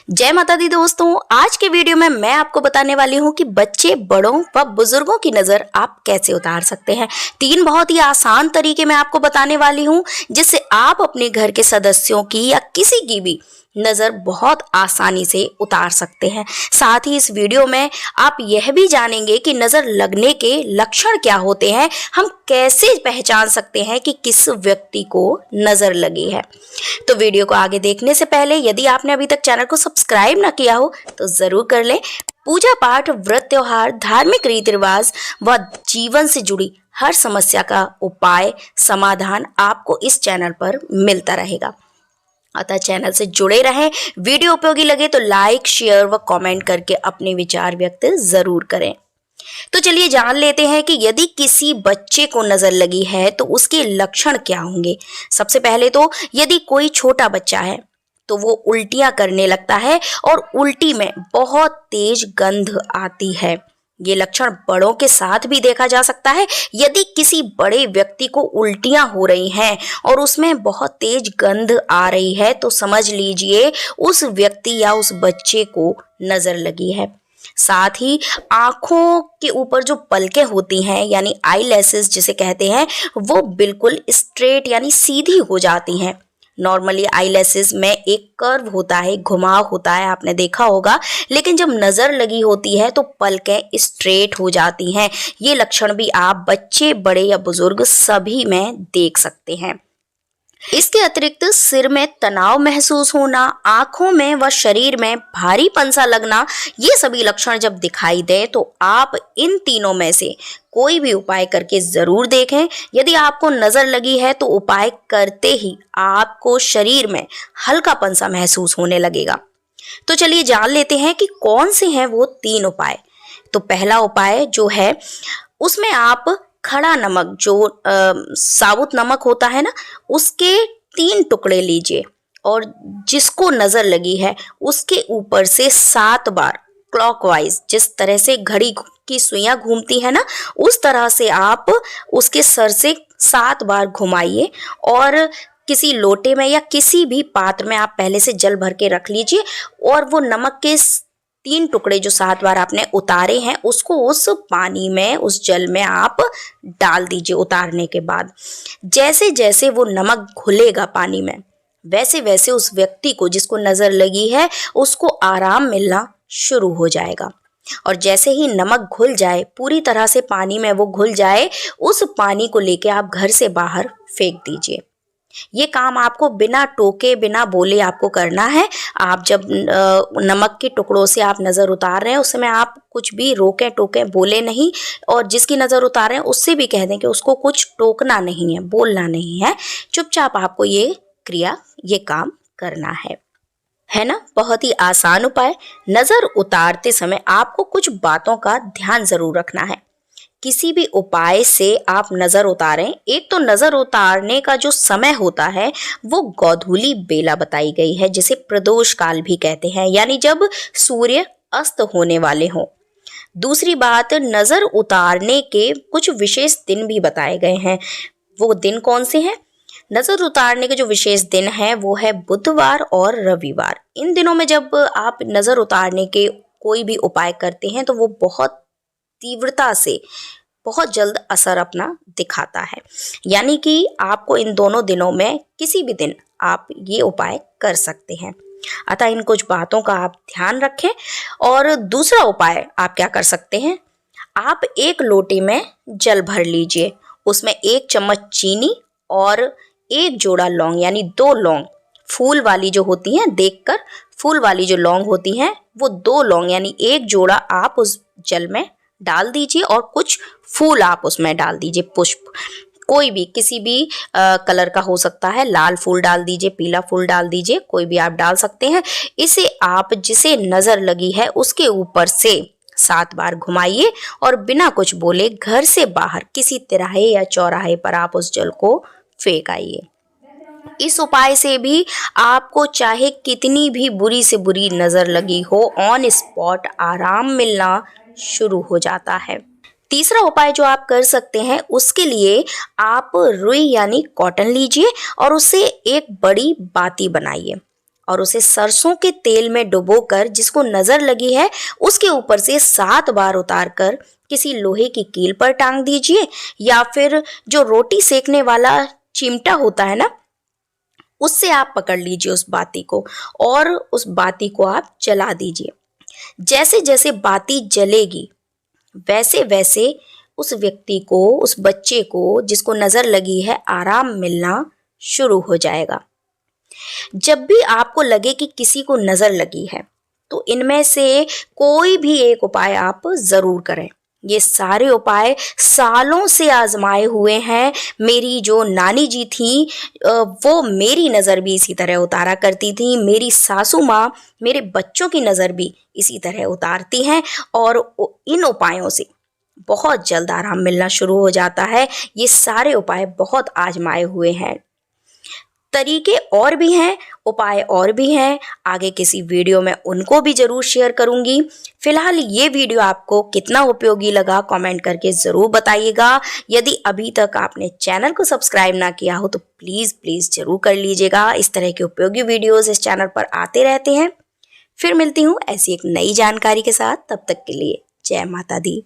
जय माता दी दोस्तों, आज के वीडियो में मैं आपको बताने वाली हूँ कि बच्चे, बड़ों व बुजुर्गों की नज़र आप कैसे उतार सकते हैं। 3 बहुत ही आसान तरीके मैं आपको बताने वाली हूँ जिससे आप अपने घर के सदस्यों की या किसी की भी नज़र बहुत आसानी से उतार सकते हैं। साथ ही इस वीडियो में आप यह भी जानेंगे कि नज़र लगने के लक्षण क्या होते हैं, हम कैसे पहचान सकते हैं कि किस व्यक्ति को नज़र लगी है। तो वीडियो को आगे देखने से पहले यदि आपने अभी तक चैनल को सब्सक्राइब ना किया हो तो ज़रूर कर लें। पूजा पाठ, व्रत, त्योहार, धार्मिक रीति रिवाज व जीवन से जुड़ी हर समस्या का उपाय, समाधान आपको इस चैनल पर मिलता रहेगा। अतः चैनल से जुड़े रहें। वीडियो उपयोगी लगे तो लाइक, शेयर व कमेंट करके अपने विचार व्यक्त जरूर करें। तो चलिए जान लेते हैं कि यदि किसी बच्चे को नजर लगी है तो उसके लक्षण क्या होंगे। सबसे पहले तो यदि कोई छोटा बच्चा है तो वो उल्टियां करने लगता है और उल्टी में बहुत तेज गंध आती है। ये लक्षण बड़ों के साथ भी देखा जा सकता है। यदि किसी बड़े व्यक्ति को उल्टियां हो रही हैं और उसमें बहुत तेज गंध आ रही है तो समझ लीजिए उस व्यक्ति या उस बच्चे को नजर लगी है। साथ ही आंखों के ऊपर जो पलकें होती हैं यानी आई लैसेस जिसे कहते हैं, वो बिल्कुल स्ट्रेट यानी सीधी हो जाती हैं। नॉर्मली आई लैसेस में एक कर्व होता है, घुमाव होता है, आपने देखा होगा, लेकिन जब नजर लगी होती है तो पलकें स्ट्रेट हो जाती हैं। ये लक्षण भी आप बच्चे, बड़े या बुजुर्ग सभी में देख सकते हैं। इसके अतिरिक्त सिर में तनाव महसूस होना, आंखों में व शरीर में भारीपन सा लगना, ये सभी लक्षण जब दिखाई दे तो आप इन तीनों में से कोई भी उपाय करके जरूर देखें। यदि आपको नजर लगी है तो उपाय करते ही आपको शरीर में हल्कापन सा महसूस होने लगेगा। तो चलिए जान लेते हैं कि कौन से हैं वो 3 उपाय। तो पहला उपाय जो है उसमें आप खड़ा नमक, जो साबुत नमक होता है ना, उसके 3 टुकड़े लीजिए और जिसको नजर लगी है उसके ऊपर से 7 बार क्लॉकवाइज, जिस तरह से घड़ी की सुइयां घूमती है ना, उस तरह से आप उसके सर से 7 बार घुमाइए और किसी लोटे में या किसी भी पात्र में आप पहले से जल भर के रख लीजिए और वो नमक के 3 टुकड़े जो 7 बार आपने उतारे हैं उसको उस पानी में, उस जल में आप डाल दीजिए। उतारने के बाद जैसे जैसे वो नमक घुलेगा पानी में, वैसे वैसे उस व्यक्ति को जिसको नजर लगी है उसको आराम मिलना शुरू हो जाएगा। और जैसे ही नमक घुल जाए, पूरी तरह से पानी में वो घुल जाए, उस पानी को लेके आप घर से बाहर फेंक दीजिए। ये काम आपको बिना टोके, बिना बोले आपको करना है। आप जब नमक के टुकड़ों से आप नज़र उतार रहे हैं उस समय आप कुछ भी रोके टोके बोले नहीं, और जिसकी नज़र उतार रहे हैं उससे भी कह दें कि उसको कुछ टोकना नहीं है, बोलना नहीं है। चुपचाप आपको ये क्रिया, ये काम करना है ना। बहुत ही आसान उपाय। नज़र उतारते समय आपको कुछ बातों का ध्यान जरूर रखना है। किसी भी उपाय से आप नजर उतारें, एक तो नजर उतारने का जो समय होता है वो गोधूली बेला बताई गई है, जिसे प्रदोष काल भी कहते हैं, यानी जब सूर्य अस्त होने वाले हों। दूसरी बात, नजर उतारने के कुछ विशेष दिन भी बताए गए हैं। वो दिन कौन से हैं? नजर उतारने के जो विशेष दिन हैं वो है बुधवार और रविवार। इन दिनों में जब आप नजर उतारने के कोई भी उपाय करते हैं तो वो बहुत तीव्रता से, बहुत जल्द असर अपना दिखाता है। यानी कि आपको इन दोनों दिनों में किसी भी दिन आप ये उपाय कर सकते हैं। अतः इन कुछ बातों का आप ध्यान रखें। और दूसरा उपाय आप क्या कर सकते हैं, आप एक लोटे में जल भर लीजिए, उसमें 1 चम्मच चीनी और 1 जोड़ा लौंग, यानी 2 लौंग, फूल वाली जो होती हैं, देखकर फूल वाली जो लौंग होती हैं वो 2 लौंग यानी 1 जोड़ा आप उस जल में डाल दीजिए और कुछ फूल आप उसमें डाल दीजिए, पुष्प, कोई भी, किसी भी कलर का हो सकता है। लाल फूल डाल दीजिए, पीला फूल डाल दीजिए, कोई भी आप डाल सकते हैं। इसे आप जिसे नजर लगी है उसके ऊपर से 7 बार घुमाइए और बिना कुछ बोले घर से बाहर किसी तिराहे या चौराहे पर आप उस जल को फेंक आइए। इस उपाय से भी आपको चाहे कितनी भी बुरी से बुरी नजर लगी हो, ऑन स्पॉट आराम मिलना शुरू हो जाता है। तीसरा उपाय जो आप कर सकते हैं, उसके लिए आप रुई यानी कॉटन लीजिए और उससे एक बड़ी बाती बनाइए और उसे सरसों के तेल में डुबोकर जिसको नजर लगी है उसके ऊपर से 7 बार उतारकर किसी लोहे की कील पर टांग दीजिए, या फिर जो रोटी सेकने वाला चिमटा होता है ना, उससे आप पकड़ लीजिए उस बाती को और उस बाती को आप जला दीजिए। जैसे जैसे बाती जलेगी वैसे वैसे उस व्यक्ति को, उस बच्चे को जिसको नजर लगी है, आराम मिलना शुरू हो जाएगा। जब भी आपको लगे कि किसी को नजर लगी है तो इनमें से कोई भी एक उपाय आप जरूर करें। ये सारे उपाय सालों से आजमाए हुए हैं। मेरी जो नानी जी थी वो मेरी नज़र भी इसी तरह उतारा करती थी। मेरी सासू माँ मेरे बच्चों की नज़र भी इसी तरह उतारती हैं और इन उपायों से बहुत जल्द आराम मिलना शुरू हो जाता है। ये सारे उपाय बहुत आजमाए हुए हैं। तरीके और भी हैं, उपाय और भी हैं, आगे किसी वीडियो में उनको भी ज़रूर शेयर करूंगी। फिलहाल ये वीडियो आपको कितना उपयोगी लगा कमेंट करके ज़रूर बताइएगा। यदि अभी तक आपने चैनल को सब्सक्राइब ना किया हो तो प्लीज़ प्लीज़ ज़रूर कर लीजिएगा। इस तरह के उपयोगी वीडियोज़ इस चैनल पर आते रहते हैं। फिर मिलती हूँ ऐसी एक नई जानकारी के साथ, तब तक के लिए जय माता दी।